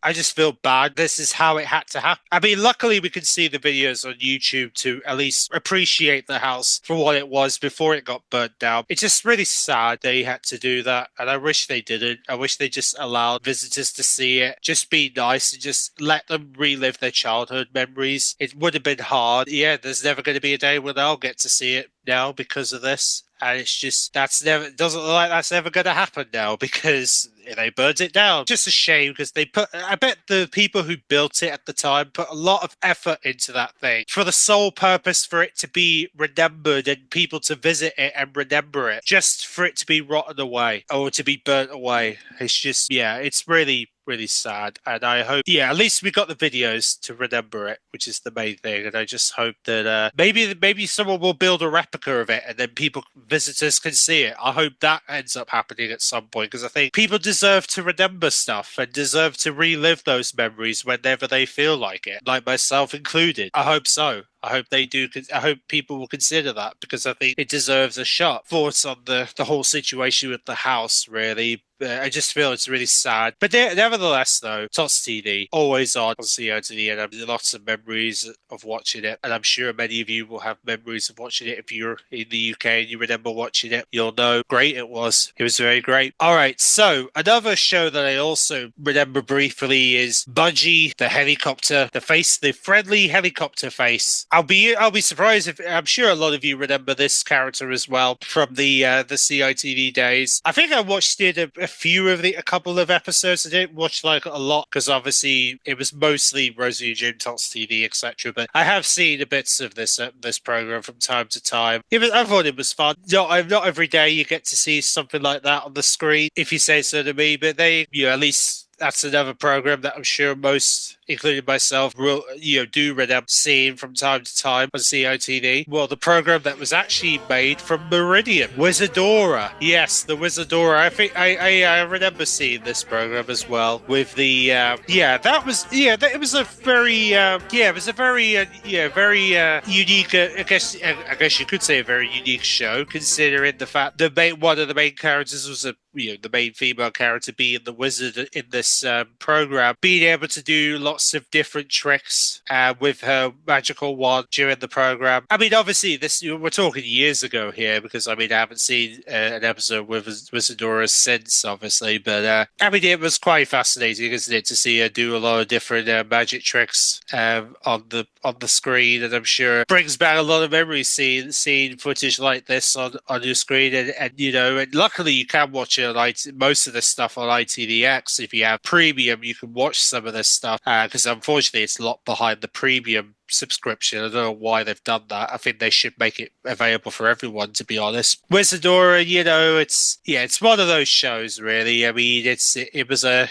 I just feel bad. This is how it had to happen. I mean, luckily we can see the videos on YouTube to at least appreciate the house for what it was before it got burnt down. It's just really sad they had to do that, and I wish they didn't. I wish they just allowed visitors to see it. Just be nice and just let them relive their childhood memories. It would have been hard. Yeah, there's never going to be a day when I'll get to see it now because of this. And it's just, doesn't look like that's ever going to happen now because they burned it down. Just a shame because I bet the people who built it at the time put a lot of effort into that thing for the sole purpose for it to be remembered and people to visit it and remember it, just for it to be rotten away or to be burnt away. It's just, yeah, it's really sad, and I hope at least we got the videos to remember it, which is the main thing. And I just hope that maybe someone will build a replica of it and then visitors can see it. I hope that ends up happening at some point, because I think people deserve to remember stuff and deserve to relive those memories whenever they feel like it, like myself included. I hope so. I hope they do. I hope people will consider that, because I think it deserves a shot. Thoughts on the whole situation with the house, really. I just feel it's really sad. But nevertheless, though, TOTS TV, always on CITV, and I have lots of memories of watching it. And I'm sure many of you will have memories of watching it. If you're in the UK and you remember watching it, you'll know great it was. It was very great. All right, so another show that I also remember briefly is Budgie, the helicopter, the friendly helicopter face. I'll be surprised if I'm sure a lot of you remember this character as well from the CITV days. I think I watched it a couple of episodes. I didn't watch like a lot because obviously it was mostly Rosie and Jim, TOTS TV, etc. But I have seen bits of this program from time to time. I thought it was fun. Not every day you get to see something like that on the screen, if you say so to me. But at least that's another program that I'm sure most, including myself, do remember seeing from time to time on CITV. Well, the program that was actually made from Meridian, Wizardora. Yes, the Wizardora. I think I remember seeing this program as well with the it was a very unique. I guess you could say a very unique show, considering the fact one of the main characters was the main female character being the wizard in this program, being able to do lots of different tricks with her magical wand during the program. I mean, obviously, we're talking years ago here, because I haven't seen an episode with Wizardora since, obviously, but it was quite fascinating, isn't it, to see her do a lot of different magic tricks on the screen, and I'm sure it brings back a lot of memories seeing footage like this on your screen, and luckily you can watch it most of this stuff on ITVX. If you have premium, you can watch some of this stuff, because unfortunately it's locked behind the premium subscription. I don't know why they've done that. I think they should make it available for everyone, to be honest. Wizardora, it's one of those shows, really. I mean, it was a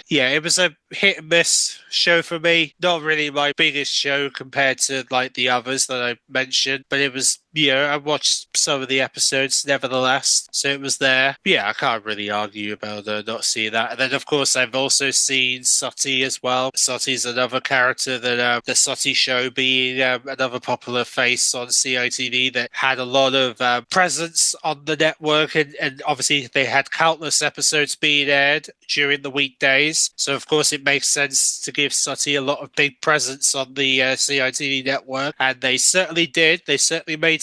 hit and miss show for me. Not really my biggest show compared to like the others that I mentioned, but it was, I watched some of the episodes nevertheless, so it was there. I can't really argue about not seeing that. And then, of course, I've also seen Sooty as well. Sooty's another character that the Sooty show being another popular face on CITV that had a lot of presence on the network, and obviously they had countless episodes being aired during the weekdays. So, of course, it makes sense to give Sooty a lot of big presence on the CITV network, and they certainly did. They certainly made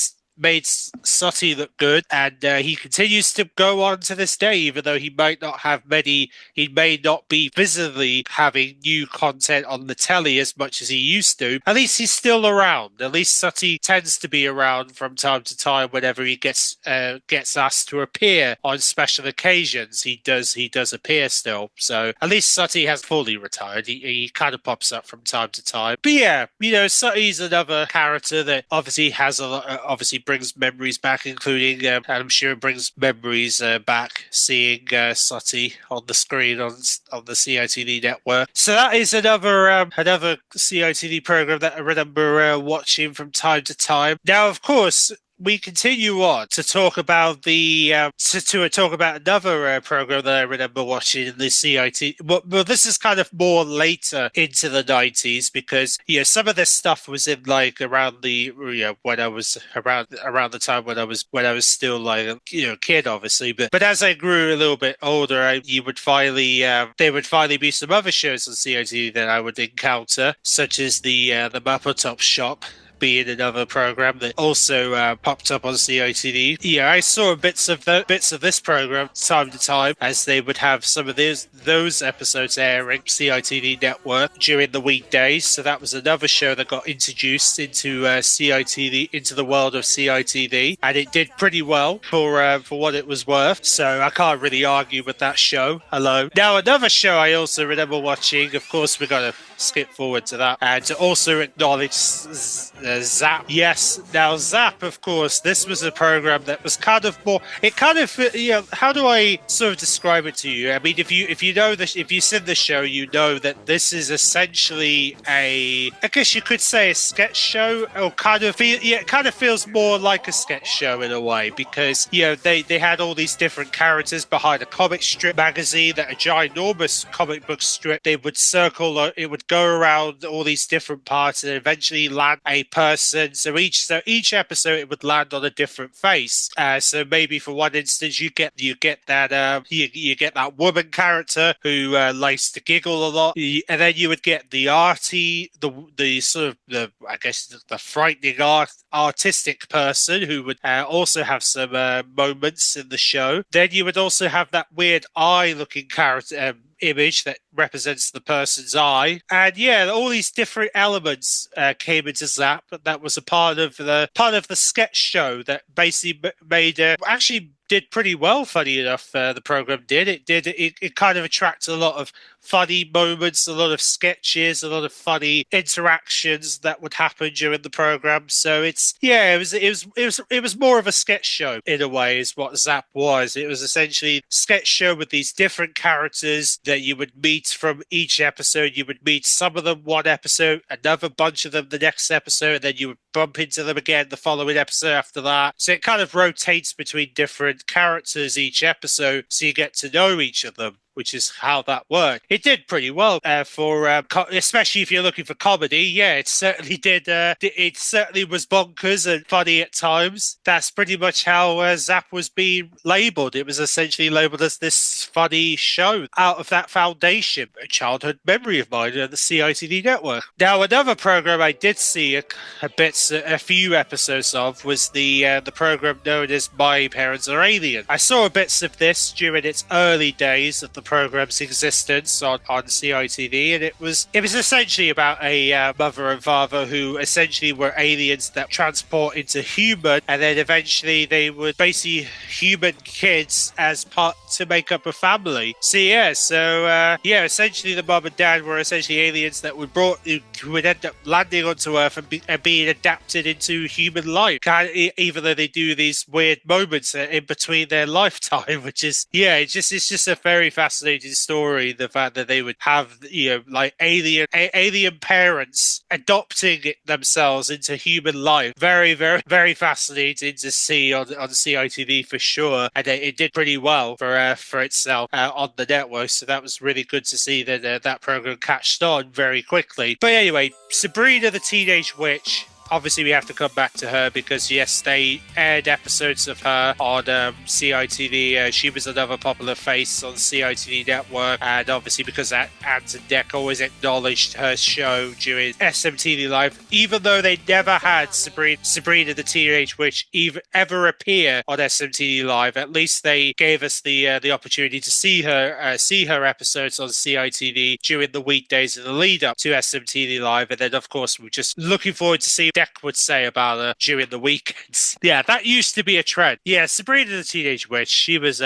Sooty look good, and he continues to go on to this day, even though he may not be visibly having new content on the telly as much as he used to. At least he's still around. At least Sooty tends to be around from time to time whenever he gets asked to appear on special occasions. He does appear still. So at least Sooty has fully retired. He kind of pops up from time to time. But Sooty's another character that obviously has obviously brings memories back, including, and I'm sure it brings memories back seeing Sooty on the screen on the CITV network. So that is another CITV program that I remember watching from time to time. Now, of course, we continue on to talk about the to talk about another program that I remember watching in the CIT. Well, this is kind of more later into the 90s because some of this stuff was in like around the when I was around the time when I was still like a kid, obviously. But as I grew a little bit older, you would finally there would finally be some other shows on CIT that I would encounter, such as the Muppet Top Shop being another program that also popped up on CITV. Yeah, I saw bits of this program time to time as they would have some of those episodes airing CITV network during the weekdays. So that was another show that got introduced into CITV, into the world of CITV, and it did pretty well for what it was worth. So I can't really argue with that show alone. Now another show I also remember watching. Of course, we're gonna skip forward to that and to also acknowledge Zap. Yes, now Zap, of course, this was a program that was kind of more. It kind of, how do I sort of describe it to you? I mean, if you know this, if you've seen the show, you know that this is essentially I guess you could say a sketch show, or kind of it kind of feels more like a sketch show in a way because they had all these different characters behind a comic strip magazine, that a ginormous comic book strip. They would circle, it would go around all these different parts and eventually land a person. So each episode it would land on a different face. So maybe for one instance you get that you get that woman character who likes to giggle a lot, and then you would get the arty, the sort of I guess the frightening artistic person who would also have some moments in the show. Then you would also have that weird eye looking character image that represents the person's eye, and all these different elements came into Zap. That was a part of the sketch show that basically made actually did pretty well. Funny enough, the program did. It kind of attracted a lot of funny moments, a lot of sketches, a lot of funny interactions that would happen during the program. So it was more of a sketch show in a way, is what Zap was. It was essentially a sketch show with these different characters that you would meet from each episode. You would meet some of them one episode, another bunch of them the next episode, and then you would bump into them again the following episode after that. So it kind of rotates between different characters each episode, so you get to know each of them, which is how that worked. It did pretty well especially if you're looking for comedy. Yeah, it certainly did. It certainly was bonkers and funny at times. That's pretty much how Zap was being labelled. It was essentially labelled as this funny show out of that foundation, a childhood memory of mine on the CITV network. Now, another program I did see a few episodes of was the program known as My Parents Are Alien. I saw bits of this during its early days of the program's existence on CITV, and it was essentially about a mother and father who essentially were aliens that transport into human, and then eventually they would basically human kids as part to make up a family. So essentially the mom and dad were essentially aliens that would who would end up landing onto Earth and being adapted into human life, even though they do these weird moments in between their lifetime, which is it's just a very fascinating story. The fact that they would have like alien parents adopting themselves into human life, very very very fascinating to see on CITV for sure, and it did pretty well for itself on the network. So that was really good to see that that program catched on very quickly. But anyway, Sabrina the Teenage Witch. Obviously, we have to come back to her because, yes, they aired episodes of her on CITV. She was another popular face on CITV network. And obviously, because Ant and Dec always acknowledged her show during SMTV Live, even though they never had Sabrina the Teenage Witch ever appear on SMTV Live, at least they gave us the opportunity to see her episodes on CITV during the weekdays in the lead up to SMTV Live. And then, of course, we're just looking forward to see Dec would say about her during the weekends. Yeah, that used to be a trend. Yeah, Sabrina the Teenage Witch. She was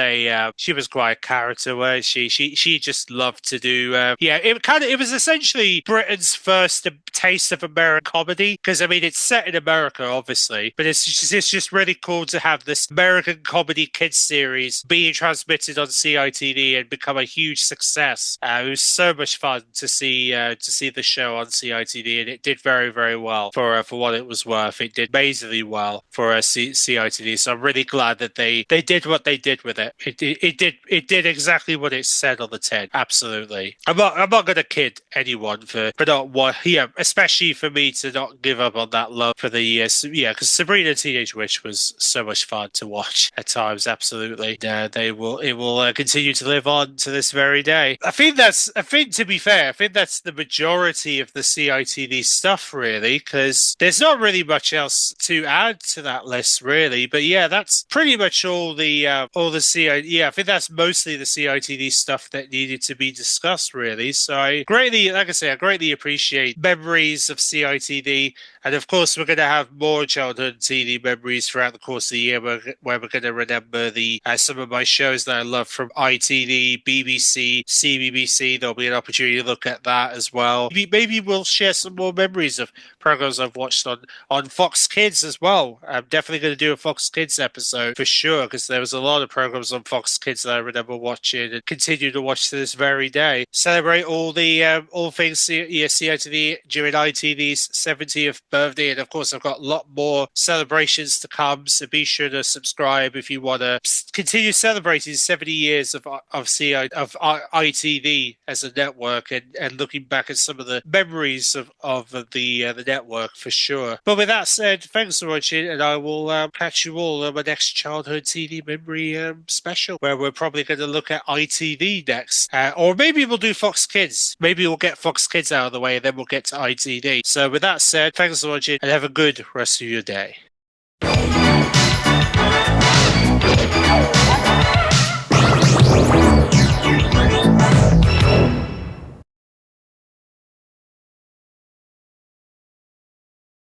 quite a character where she just loved to do. It was essentially Britain's first taste of American comedy, because I mean it's set in America, obviously, but it's just really cool to have this American comedy kids series being transmitted on CITV and become a huge success. It was so much fun to see the show on CITV, and it did very very well for what it was worth. It did amazingly well for CITV. So I'm really glad that they did what they did with it. It did exactly what it said on the tin. Absolutely. I'm not going to kid anyone for not what, yeah, especially for me to not give up on that love for the because Sabrina Teenage Witch was so much fun to watch at times. Absolutely. It will continue to live on to this very day. I think to be fair, I think that's the majority of the CITV stuff, really, because there's not really much else to add to that list, really. But yeah, that's pretty much all the CITV. Yeah, I think that's mostly the CITV stuff that needed to be discussed, really. So I greatly appreciate memories of CITV. And of course, we're going to have more childhood TV memories throughout the course of the year where we're going to remember some of my shows that I love from ITV, BBC, CBBC. There'll be an opportunity to look at that as well. Maybe we'll share some more memories of programs I've watched on Fox Kids as well. I'm definitely going to do a Fox Kids episode for sure, because there was a lot of programs on Fox Kids that I remember watching and continue to watch to this very day. Celebrate all things CITV during ITV's 70th birthday, and of course I've got a lot more celebrations to come, so be sure to subscribe if you want to continue celebrating 70 years of ITV as a network, and looking back at some of the memories of the network for sure. But with that said, thanks for watching, and I will catch you all on my next childhood TV memory special, where we're probably going to look at ITV next, or maybe we'll do Fox Kids. Maybe we'll get Fox Kids out of the way and then we'll get to ITV. So with that said, thanks for watching and have a good rest of your day.